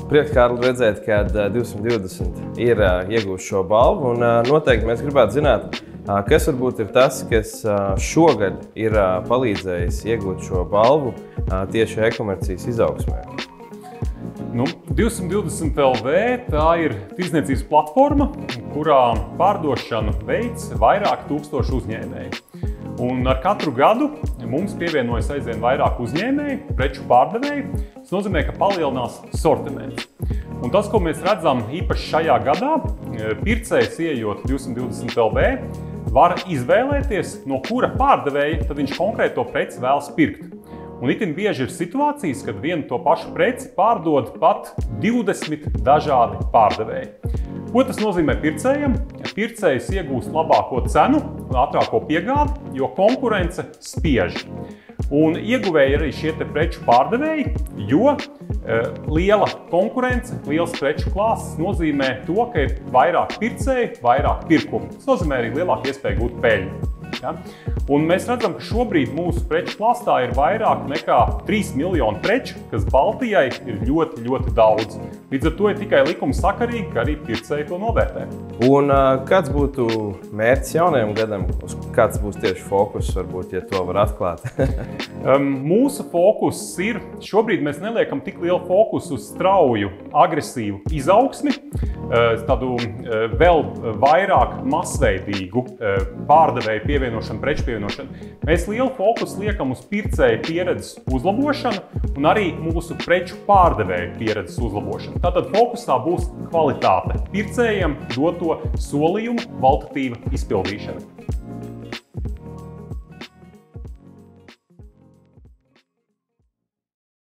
Prieks, Kārli, redzēt, ka 220 ir iegūst šo balvu. Un noteikti mēs gribētu zināt, kas varbūt ir tas, kas šogad ir palīdzējis iegūt šo balvu tieši e-komercijas izaugsmē. 220 LV tā ir tirdzniecības platforma, kurā pārdošanu veids vairāk tūkstoši uzņēmēji. Un ar katru gadu mums pievienojas aizvien vairāk uzņēmēju, preču pārdevēju. Tas nozīmē, ka palielinās sortiments. Un tas, ko mēs redzam īpaši šajā gadā, pircējs ieejot 220 LV, var izvēlēties, no kura pārdevēja tad viņš konkrēto preci vēlas pirkt. Un itin bieži ir situācijas, kad vienu to pašu preci pārdod pat 20 dažādi pārdevēji. Ko tas nozīmē pircējam? Pircējs iegūst labāko cenu, ātrāko piegādi, jo konkurence spiež. Un ieguvēji arī šie preču pārdevēji, jo liela konkurence, liels preču klāsts nozīmē to, ka ir vairāk pircēji, vairāk pirkumu. Tas nozīmē arī lielāku iespēju gūt peļņu. Ja? Un mēs redzam, ka šobrīd mūsu preču klāstā ir vairāk nekā 3 miljoni preču, kas Baltijai ir ļoti, ļoti daudz. Līdz ar to ir tikai likumsakarīgi, ka arī pircēji to novērtē. Un kāds būtu mērķis jaunajam gadam? Kāds būs tieši fokus, varbūt, ja to var atklāt? Mūsu fokus ir, šobrīd mēs neliekam tik lielu fokusu uz strauju, agresīvu izaugsmi, tādu vēl vairāk masveidīgu pārdevēju pievienošanu, preču pievienošanu. Mēs lielu fokusu liekam uz pircēju pieredzes uzlabošanu un arī mūsu preču pārdevēju pieredzes uzlabošanu. Tātad fokusā būs kvalitāte, pircējiem doto solījumu kvalitatīva izpildīšana.